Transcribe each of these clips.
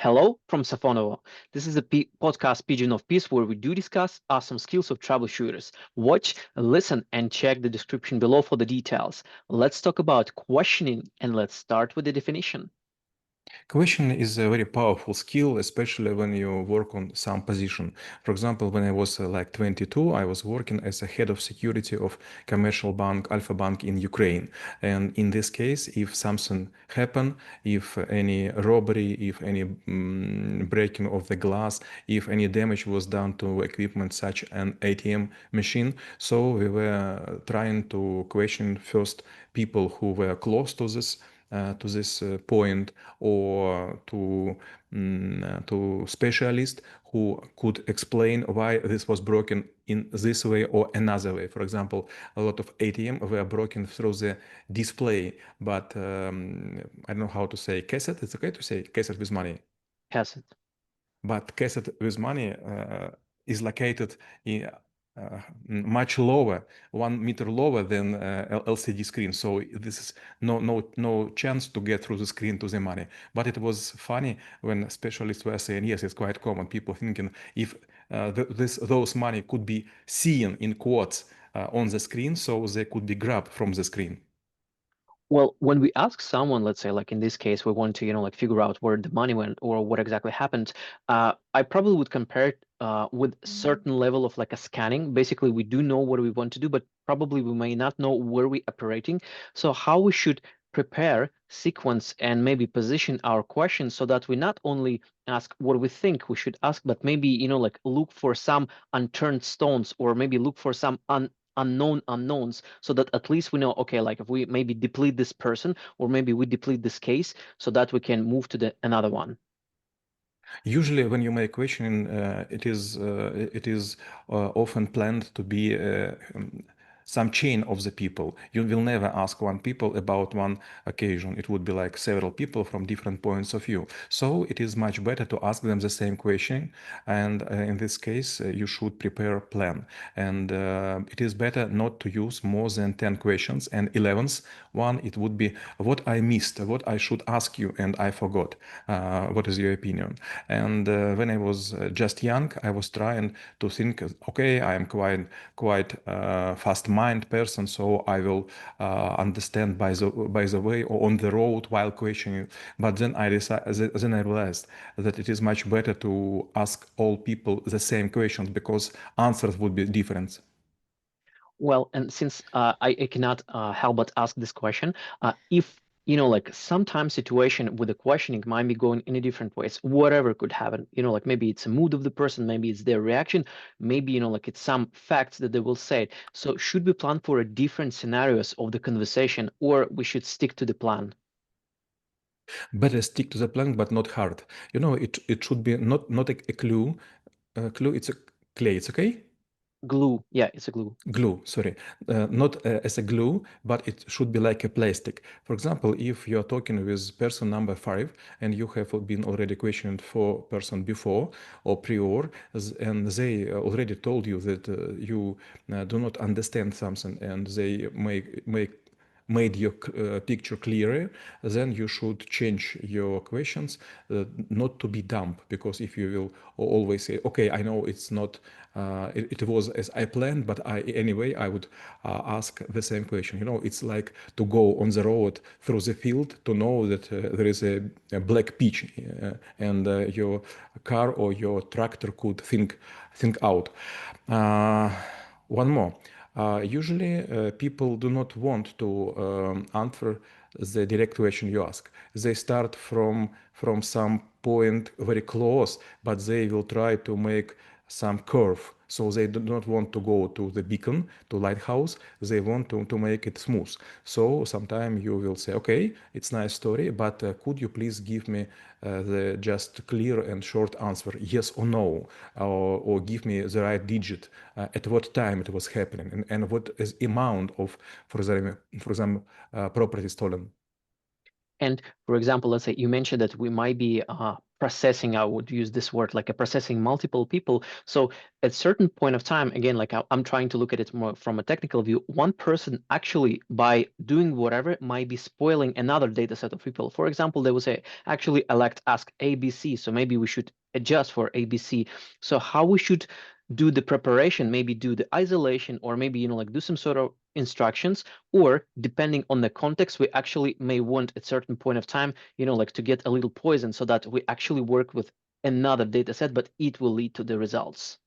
Hello from Safonovo. This is a podcast Pigeon of Peace where we do discuss awesome skills of troubleshooters. Watch, listen, and check the description below for the details. Let's talk about questioning and let's start with the definition. Questioning is a very powerful skill, especially when you work on some position. For example, when I was like 22, I was working as a head of security of commercial bank, Alpha Bank in Ukraine. And in this case, if something happened, if any robbery, if any breaking of the glass, if any damage was done to equipment such an ATM machine, so we were trying to question first people who were close to this point, or to specialists who could explain why this was broken in this way or another way. For example, a lot of ATM were broken through the display, but I don't know how to say cassette. It's okay to say cassette with money. Cassette. But cassette with money is located in much lower, 1 meter lower than LCD screen. So this is no chance to get through the screen to the money. But it was funny when specialists were saying, yes, it's quite common. People thinking if those money could be seen in quotes on the screen, so they could be grabbed from the screen. Well, when we ask someone, let's say, like in this case, we want to, like figure out where the money went or what exactly happened, I probably would compare it with certain level of like a scanning. Basically, we do know what we want to do, but probably we may not know where we're operating. So how we should prepare, sequence, and maybe position our questions so that we not only ask what we think we should ask, but maybe, like look for some unturned stones or maybe look for some unknown unknowns so that at least we know, okay, like if we maybe deplete this person or maybe we deplete this case so that we can move to the another one. Usually, when you make questioning, it is often planned to be some chain of the people. You will never ask one people about one occasion. It would be like several people from different points of view. So it is much better to ask them the same question. And in this case, you should prepare a plan. And it is better not to use more than 10 questions. And 11th one, it would be what I missed, what I should ask you, and I forgot. What is your opinion? And when I was just young, I was trying to think, okay, I am quite fast mind person, so I will understand by the way or on the road while questioning. But then I realized that it is much better to ask all people the same questions because answers would be different. Well, and since I cannot help but ask this question, if like sometimes situation with the questioning might be going in a different ways, whatever could happen, like maybe it's a mood of the person, maybe it's their reaction, maybe, like it's some facts that they will say. So should we plan for a different scenarios of the conversation or we should stick to the plan? Better stick to the plan, but not hard. It should be not a clue. Clue, it's a clay. It's okay. Glue. Yeah, it's a glue. Glue, sorry, not as a glue, but it should be like a plastic. For example, if you're talking with person number 5 and you have been already questioned for person before or prior, and they already told you that you do not understand something and they made your picture clearer, then you should change your questions not to be dumb, because if you will always say, okay, I know it's not it was as I planned, but I would ask the same question. It's like to go on the road through the field to know that there is a black pitch, and your car or your tractor could think out. One more. Usually, people do not want to answer the direct question you ask. They start from some point very close, but they will try to make some curve. So they do not want to go to the beacon, to lighthouse. They want to make it smooth. So sometimes you will say, okay, it's a nice story, but could you please give me the just clear and short answer, yes or no, or give me the right digit, at what time it was happening, and what is amount of, for example, property stolen. And for example, let's say you mentioned that we might be processing, I would use this word, like a processing multiple people. So at certain point of time, again, like I'm trying to look at it more from a technical view, one person actually by doing whatever might be spoiling another data set of people. For example, they will say, actually elect ask ABC, so maybe we should adjust for ABC. So how we should do the preparation, maybe do the isolation, or maybe, like do some sort of instructions, or depending on the context, we actually may want at certain point of time, like to get a little poison so that we actually work with another data set, but it will lead to the results.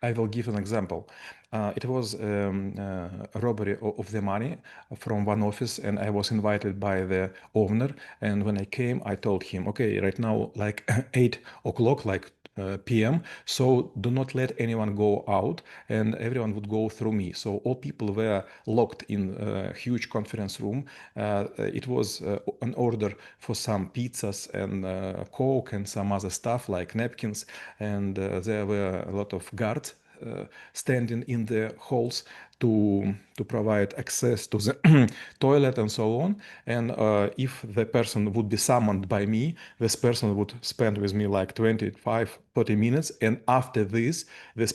I will give an example. It was a robbery of the money from one office, and I was invited by the owner. And when I came, I told him, okay, right now, like 8 o'clock, like p.m. So do not let anyone go out, and everyone would go through me. So all people were locked in a huge conference room. It was an order for some pizzas and Coke and some other stuff like napkins, and there were a lot of guards standing in the halls to provide access to the toilet and so on. And if the person would be summoned by me, this person would spend with me like 25, 30 minutes. And after this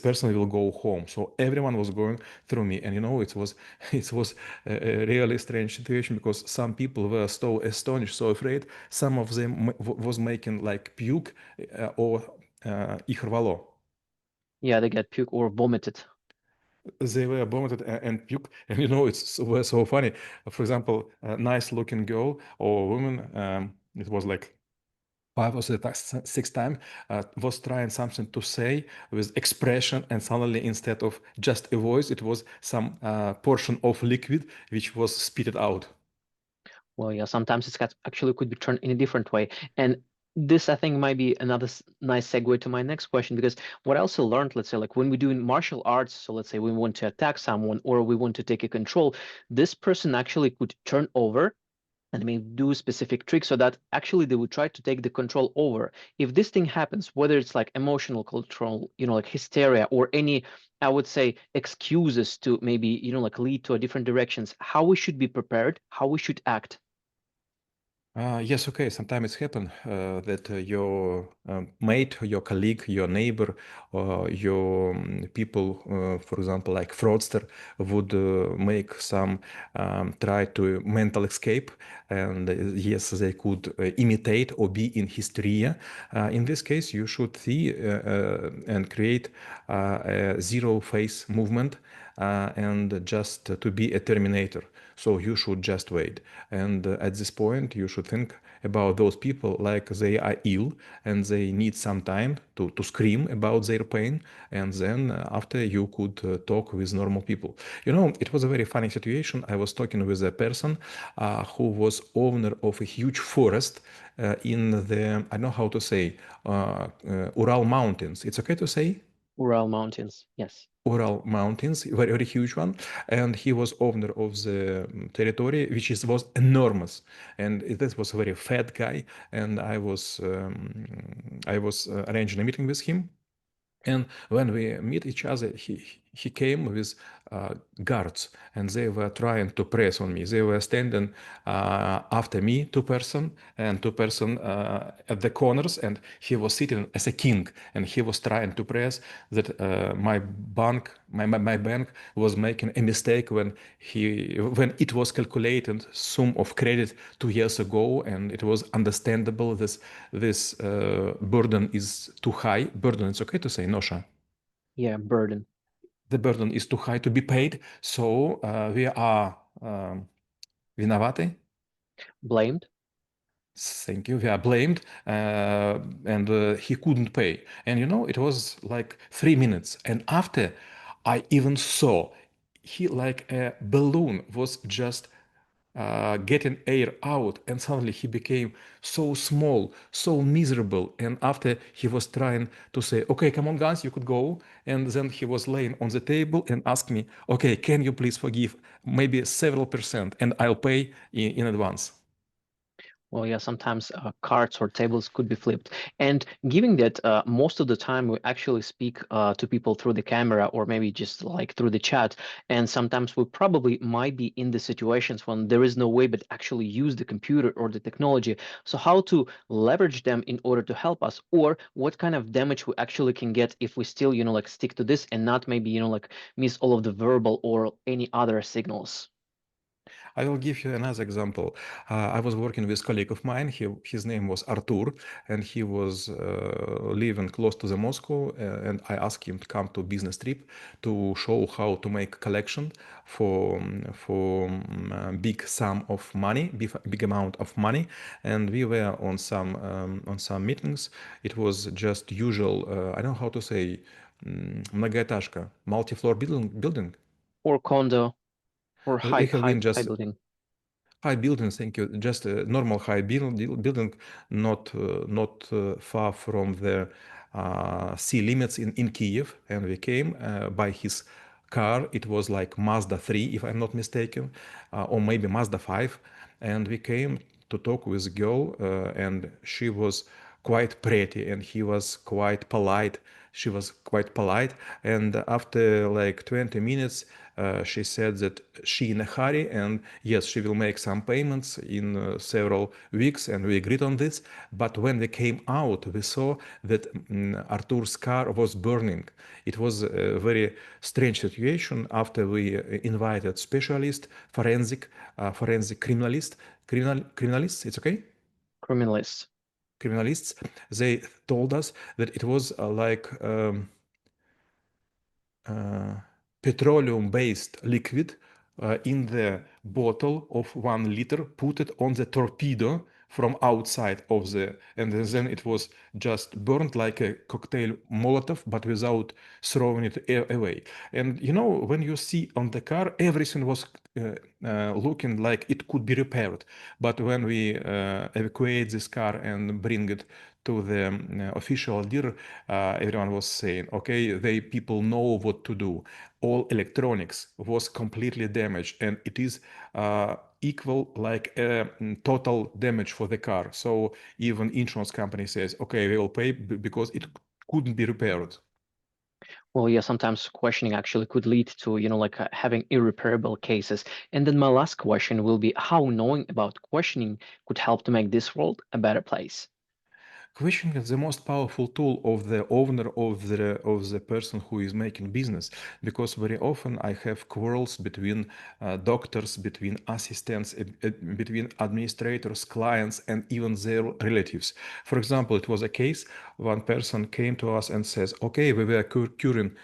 person will go home. So everyone was going through me. And it was a really strange situation because some people were so astonished, so afraid. Some of them was making like puke or их рвало. Yeah, they get puke or vomited. They were vomited and puke, and it's so funny. For example, a nice looking girl or woman, it was like 5 or 6 times, was trying something to say with expression, and suddenly instead of just a voice, it was some portion of liquid which was spitted out. Well, yeah, sometimes it's actually could be turned in a different way. And this, I think, might be another nice segue to my next question, because what I also learned, let's say, like when we do in martial arts, so let's say we want to attack someone or we want to take a control, this person actually could turn over and may do specific tricks so that actually they would try to take the control over. If this thing happens, whether it's like emotional control, like hysteria or any, I would say, excuses to maybe, like lead to a different directions, how we should be prepared, how we should act. Yes, okay. Sometimes it's happened that your mate, your colleague, your neighbor, your people, for example, like fraudster, would make some try to mental escape, and yes, they could imitate or be in hysteria. In this case, you should see and create a zero phase movement and just to be a terminator. So you should just wait. And at this point, you should think about those people like they are ill and they need some time to scream about their pain. And then after you could talk with normal people. It was a very funny situation. I was talking with a person who was owner of a huge forest in the, I don't know how to say, Ural Mountains. It's okay to say? Ural Mountains, yes. Ural Mountains, very, very huge one, and he was owner of the territory, which was enormous. And this was a very fat guy, and I was arranging a meeting with him. And when we meet each other, he came with guards, and they were trying to press on me. They were standing after me, two-person and two-person at the corners, and he was sitting as a king, and he was trying to press that my bank was making a mistake when it was calculated sum of credit 2 years ago, and it was understandable this burden is too high. Burden, it's okay to say, Nosha. Yeah, burden. The burden is too high to be paid, so we are виноваты. Blamed. Thank you. We are blamed, and he couldn't pay. And it was like 3 minutes. And after, I even saw he like a balloon was just getting air out, and suddenly he became so small, so miserable. And after he was trying to say, "Okay, come on, guys, you could go," and then he was laying on the table and asked me, "Okay, can you please forgive maybe several percent, and I'll pay in advance." Well, yeah, sometimes cards or tables could be flipped. And given that most of the time we actually speak to people through the camera or maybe just like through the chat, and sometimes we probably might be in the situations when there is no way but actually use the computer or the technology. So how to leverage them in order to help us, or what kind of damage we actually can get if we still, like stick to this and not maybe, like miss all of the verbal or any other signals. I will give you another example. I was working with a colleague of mine. His name was Artur, and he was living close to the Moscow. And I asked him to come to business trip to show how to make collection for big sum of money, big amount of money. And we were on some meetings. It was just usual. I don't know how to say. Многоэтажка, multi-floor building. Or condo or They high have high been high just building. high building, thank you. Just a normal high building, not far from the sea limits in Kiev. And we came by his car. It was like Mazda 3, if I'm not mistaken, or maybe Mazda 5. And we came to talk with a girl, and she was quite pretty, and he was quite polite. She was quite polite. And after like 20 minutes, she said that she in a hurry, and yes, she will make some payments in several weeks, and we agreed on this. But when we came out, we saw that Artur's car was burning. It was a very strange situation. After we invited specialist, forensic criminalists, it's okay? Criminalists. Criminalists, they told us that it was uh, petroleum-based liquid in the bottle of 1 liter, put it on the torpedo from outside of the, and then it was just burned like a cocktail Molotov, but without throwing it away. And you know, when you see on the car, everything was looking like it could be repaired. But when we evacuate this car and bring it to the official dealer, everyone was saying, okay, they people know what to do. All electronics was completely damaged, and it is equal like total damage for the car. So even insurance company says, okay, we will pay because it couldn't be repaired. Well, yeah, sometimes questioning actually could lead to, like having irreparable cases. And then my last question will be how knowing about questioning could help to make this world a better place. Questioning is the most powerful tool of the owner of the person who is making business, because very often I have quarrels between doctors, between assistants, between administrators, clients, and even their relatives. For example, it was a case, one person came to us and says, okay, we were curing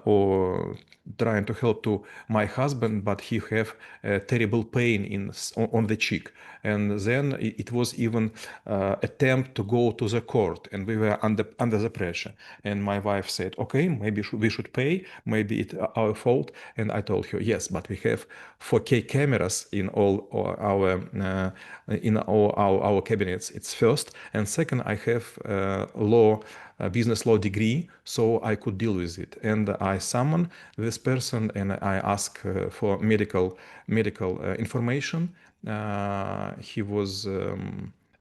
or trying to help to my husband, but he have a terrible pain on the cheek. And then it was even attempt to go to the court, and we were under the pressure. And my wife said, okay, maybe we should pay, maybe it's our fault. And I told her, yes, but we have 4K cameras in all our cabinets. It's first, and second, I have business law degree, so I could deal with it. And I summon this person and I ask for medical information. He was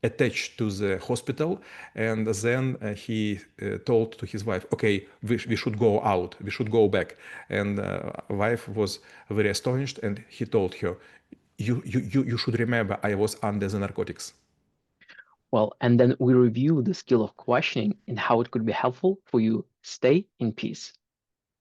attached to the hospital, and then he told to his wife, okay, we should go out, we should go back. And wife was very astonished, and he told her, you should remember I was under the narcotics. Well, and then we review the skill of questioning and how it could be helpful for you. Stay in peace.